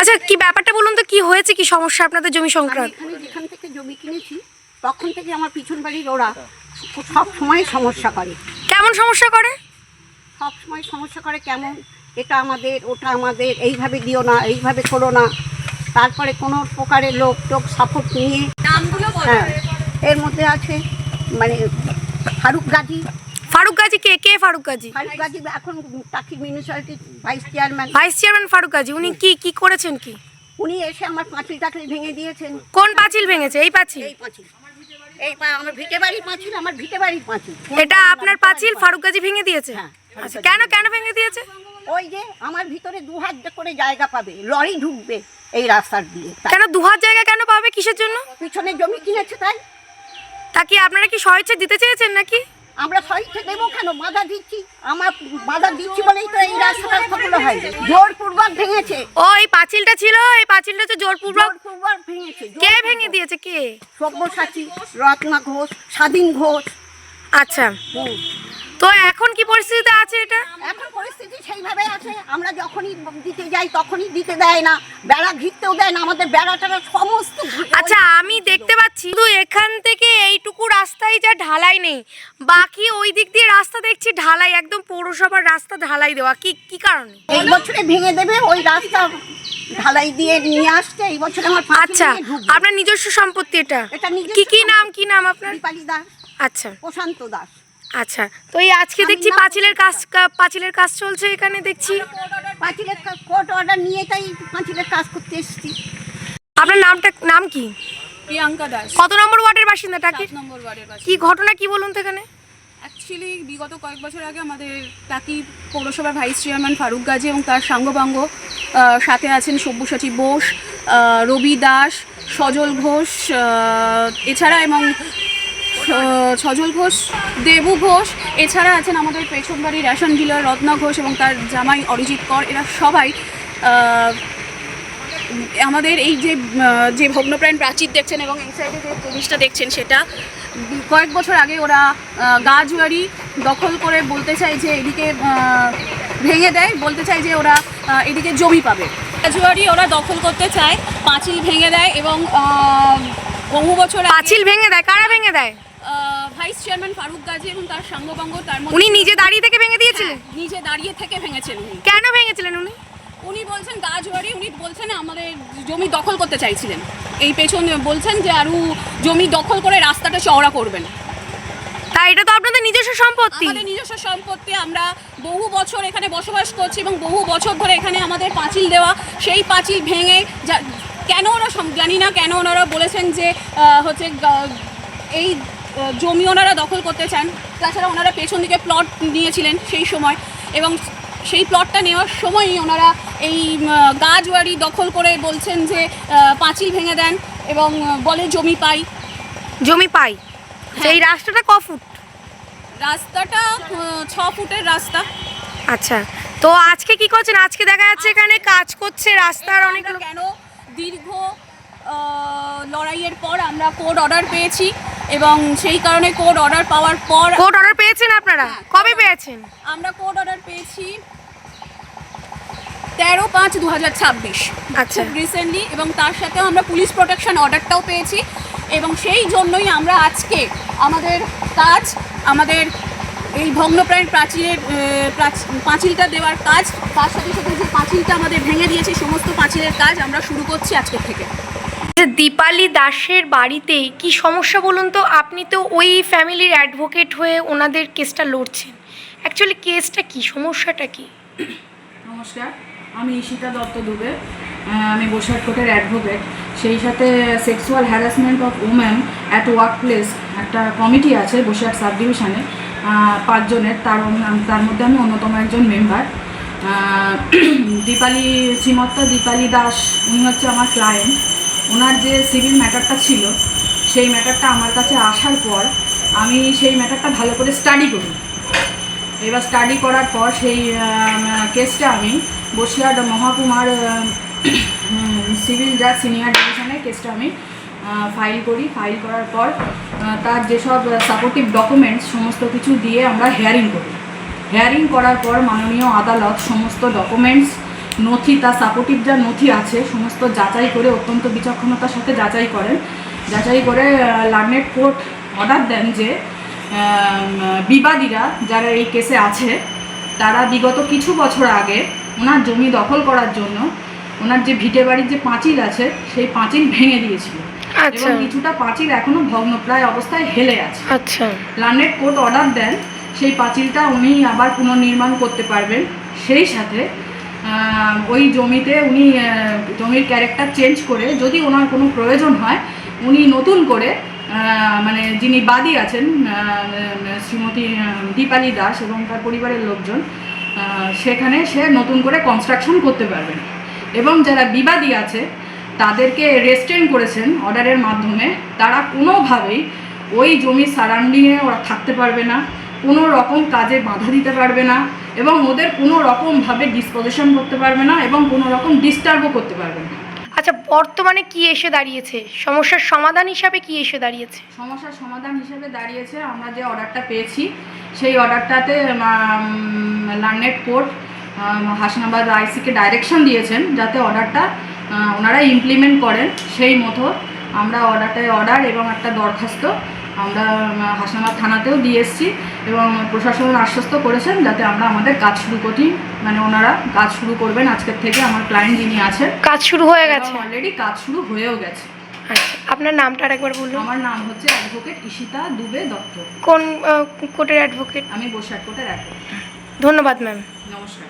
আচ্ছা, কি ব্যাপারটা বলুন তো, কি হয়েছে, কি সমস্যা আপনাদের জমি সংক্রান্ত? এখানে যেখান থেকে জমি কিনেছি তখন থেকে আমার পিছন বাড়ির ওরা সব সময় সমস্যা করে। কেমন সমস্যা করে? সব সময় সমস্যা করে কেমন, এটা আমাদের ওটা আমাদের, এইভাবে দিও না, এইভাবে করো না। তারপরে কোনো প্রকারের লোক টোক সাপোর্ট নিয়ে, হ্যাঁ, এর মধ্যে আছে মানে ফারুক গাজী। ফারুক গাজী কে? কে ফারুক গাজী? ফারুক গাজী এখন টাকি মিউনিসিপ্যালিটির vice chairman. Vice chairman Farooq Gazi, উনি কি করেছেন? কি উনি এসে আমার পাঁচিল টাকিল ভেঙে দিয়েছেন। কোন পাঁচিল ভেঙেছে? এই পাঁচিল? এই পাঁচিল, আমার ভিটে বাড়ির পাঁচিল, আমার ভিটে বাড়ির পাঁচিল। এটা আপনার পাঁচিল ফারুক গাজী ভেঙে দিয়েছে? হ্যাঁ। আচ্ছা, কেন ভেঙে দিয়েছে? ওই যে আমার ভিতরে 2 হাত করে জায়গা পাবে, লরি ঢুকবে এই রাস্তার দিয়ে। কেন 2 হাত জায়গা কেন পাবে? কিসের জন্য? পিছনে জমি কিনেছে তাই। তা কি আপনারা কি স্বেচ্ছা দিতে চেয়েছেন নাকি? আমরা সহিচ্ছে দেবো কেন? বাধা দিচ্ছি, আমার বাধা দিচ্ছি বলেই তো এই রাস্তাগুলো হয়। জোরপূর্বক ভেঙেছে। ও, এই পাঁচিলটা ছিল, এই পাঁচিলটা হচ্ছে জোরপূর্বক ভেঙেছে। কে ভেঙে দিয়েছে? কে? সব্যসাচী, রত্না ঘোষ, স্বাধীন ঘোষ। আচ্ছা, তো এখন কি পরিস্থিতিতে আছে এটা? এখন পরিস্থিতি সেইভাবে আছে, আমরা যখনই দিতে যাই তখনই দিতে দেয় না, বেড়া ঘিরতেও দেয় না, আমাদের বেড়াটা সমস্ত। আচ্ছা, আমি দেখতে পাচ্ছি শুধু এখান থেকে এইটুকু রাস্তায় যা ঢালাই নেই, বাকি ওই দিক দিয়ে রাস্তা দেখছি ঢালাই, একদম পৌরসভার রাস্তা ঢালাই দেওয়া। কি কারণে? এই বছরে ভেঙে দেবে ওই রাস্তা, ঢালাই দিয়ে নিয়ে আসছে এই বছরে আমার। আচ্ছা, আপনার নিজস্ব সম্পত্তি এটা? এটা নিজস্ব। কি নাম আপনার? দীপালি দাস। আচ্ছা, প্রশান্ত দাস। আচ্ছা, তো এই আজকে দেখছি পাঁচিলের কাজ চলছে এখানে দেখছি। পাঁচিলের কোর্ট অর্ডার নিয়ে তাই পাঁচিলের কাজ করতে এসেছি। আপনার নাম কি? প্রিয়াঙ্কা দাস। কত নম্বর ওয়ার্ডের বাসিন্দা? টাকি 7 নম্বর ওয়ার্ডের বাসিন্দা। কি ঘটনা, কি বলুন তো এখানে? অ্যাকচুয়ালি বিগত কয়েক বছর আগে আমাদের টাকি পৌরসভার ভাইস চেয়ারম্যান ফারুক গাজী এবং তার সাঙ্গপাঙ্গ, সাথে আছেন সব্যসাচী বোস, রবি দাস, সজল ঘোষ, এছাড়া এবং সজল ঘোষ, দেবু ঘোষ, এছাড়া আছেন আমাদের পেছন বাড়ির রেশন ডিলার রত্না ঘোষ এবং তার জামাই অরিজিৎ কর। এরা সবাই আমাদের এই যে ভগ্নপ্রাণ প্রাচীর দেখছেন এবং এই সাইডে যে জিনিসটা দেখছেন, সেটা কয়েক বছর আগে ওরা গাজুয়ারি দখল করে বলতে চায় যে এদিকে ভেঙে দেয়, বলতে চায় যে ওরা এদিকে জমি পাবে। গাজুয়ারি ওরা দখল করতে চায়, পাঁচিল ভেঙে দেয় এবং বহু বছর পাঁচিল ভেঙে দেয়? কারা ভেঙে দেয়? ভাইস চেয়ারম্যান ফারুক গাজী এবং তার সাঙ্গপাঙ্গ। তার উনি নিজে দাঁড়িয়ে থেকে ভেঙে দিয়েছিলেন? নিজে দাঁড়িয়ে থেকে ভেঙেছেন উনি। কেন ভেঙেছিলেন উনি? উনি বলছেন গাজুয়ারি, উনি বলছেন আমাদের জমি দখল করতে চাইছিলেন, এই পেছনে বলছেন যে আরও জমি দখল করে রাস্তাটা চওড়া করবেন। তা এটা তো আপনাদের নিজস্ব সম্পত্তি। আমাদের নিজস্ব সম্পত্তি, আমরা বহু বছর এখানে বসবাস করছি এবং বহু বছর ধরে এখানে আমাদের পাঁচিল দেওয়া, সেই পাঁচিল ভেঙে কেন ওরা জানি না কেন ওনারা বলেছেন যে হচ্ছে এই জমি ওনারা দখল করতে চান। তাছাড়া ওনারা পেছন দিকে প্লট নিয়েছিলেন সেই সময়, এবং সেই প্লটটা নেওয়ার সময়ই ওনারা এই গাজওয়ারি দখল করে বলছেন যে পাঁচিল ভেঙে দেন এবং বলে জমি পাই। সেই রাস্তাটা ক ফুট? রাস্তাটা 6 ফুটের রাস্তা। আচ্ছা, তো আজকে কি করছেন? আজকে দেখা যাচ্ছে এখানে কাজ করছে রাস্তার অনেক। কেন দীর্ঘ লড়াইয়ের পর আমরা কোর্ট অর্ডার পেয়েছি এবং সেই কারণে কোর্ট অর্ডার পাওয়ার পর। কোর্ট অর্ডার পেয়েছেন আপনারা? কবে পেয়েছেন? আমরা কোর্ট অর্ডার পেয়েছি 13/5/2026। আচ্ছা, রিসেন্টলি, এবং তার সাথেও আমরা পুলিশ প্রোটেকশন অর্ডারটাও পেয়েছি এবং সেই জন্যই আমরা আজকে আমাদের এই ভগ্নপ্রাণ পাঁচিলটা দেওয়ার কাজ, তার সাথে সাথে যে পাঁচিলটা আমাদের ভেঙে দিয়েছে সমস্ত পাঁচিলের কাজ আমরা শুরু করছি আজকে থেকে। দীপালি দাসের বাড়িতে কি সমস্যা বলুন তো? আপনি তো ওই ফ্যামিলির অ্যাডভোকেট হয়ে ওনাদের কেসটা লড়ছেন, অ্যাকচুয়ালি কেসটা কি, সমস্যাটা কি? নমস্কার, আমি ঈশিতা দত্ত দুবে, আমি বসিরহাট কোর্টের অ্যাডভোকেট। সেই সাথে sexual harassment of women at work place একটা কমিটি আছে বসিরহাট সাব ডিভিশনে 5 জনের, তার মধ্যে আমি অন্যতম একজন মেম্বার। শ্রীমতী দীপালি দাস উনি হচ্ছে আমার ক্লায়েন্ট। ওনার যে সিভিল ম্যাটারটা ছিল সেই ম্যাটারটা আমার কাছে আসার পর আমি সেই ম্যাটারটা ভালো করে স্টাডি করি। এবার স্টাডি করার পর সেই কেসটা আমি বসিরহাট মহকুমার সিভিল জাজ সিনিয়র ডিভিশনে কেসটা আমি ফাইল করি। ফাইল করার পর তার যেসব সাপোর্টিভ ডকুমেন্টস সমস্ত কিছু দিয়ে আমরা হেয়ারিং করি। হেয়ারিং করার পর মাননীয় আদালত সমস্ত ডকুমেন্টস নথি, তার সাপোর্টিভ যা নথি আছে সমস্ত যাচাই করে অত্যন্ত বিচক্ষণতার সাথে যাচাই করেন। যাচাই করে লার্নেড কোর্ট অর্ডার দেন যে বিবাদীরা যারা এই কেসে আছে তারা বিগত কিছু বছর আগে ওনার জমি দখল করার জন্য ওনার যে ভিটে বাড়ির যে পাঁচিল আছে সেই পাঁচিল ভেঙে দিয়েছিল আচ্ছা এবং কিছুটা পাঁচিল এখনো ভগ্নপ্রায় অবস্থায় হেলে আছে। আচ্ছা লার্নেড কোর্ট অর্ডার দেন সেই পাঁচিলটা উনি আবার পুনর্নির্মাণ করতে পারবেন। সেই সাথে ওই জমিতে উনি জমির ক্যারেক্টার চেঞ্জ করে যদি ওনার কোনো প্রয়োজন হয় উনি নতুন করে মানে যিনি বাদী আছেন শ্রীমতী দীপালি দাস এবং তার পরিবারের লোকজন সেখানে সে নতুন করে কনস্ট্রাকশন করতে পারবেন। এবং যারা বিবাদী আছে তাদেরকে রেস্ট্রেন করেছেন অর্ডারের মাধ্যমে, তারা কোনোভাবেই ওই জমির সারাউন্ডিংয়ে ওরা থাকতে পারবে না, কোনো রকম কাজে বাধা দিতে পারবে না এবং ওদের কোনো রকমভাবে ডিসপোজিশন করতে পারবে না এবং কোনো রকম ডিস্টার্বও করতে পারবে না। আচ্ছা, বর্তমানে কি এসে দাঁড়িয়েছে, সমস্যার সমাধান হিসাবে কি এসে দাঁড়িয়েছে? সমস্যার সমাধান হিসেবে দাঁড়িয়েছে আমরা যে অর্ডারটা পেয়েছি সেই অর্ডারটাতে লার্নেড কোর্ট হাসনাবাদ আইসিকে ডাইরেকশন দিয়েছেন যাতে অর্ডারটা ওনারা ইমপ্লিমেন্ট করেন। সেই মতো আমরা অর্ডার এবং একটা দরখাস্ত আমরা হাসনাবাদ থানাতেও দিয়ে এসেছি এবং প্রশাসন আশ্বস্ত করেছেন যাতে আমরা আমাদের কাজ শুরু করি, মানে ওনারা কাজ শুরু করবেন আজকের থেকে। আমার ক্লায়েন্ট যিনি আছেন কাজ শুরু হয়ে গেছে, অলরেডি কাজ শুরু হয়েও গেছে। আচ্ছা, আপনার নামটা আরেকবার বলুন। আমার নাম হচ্ছে অ্যাডভোকেট ঈশিতা দুবে দত্ত। কোন কোর্টের অ্যাডভোকেট? আমি বসিরহাট কোর্টের অ্যাডভোকেট। ধন্যবাদ ম্যাম। নমস্কার।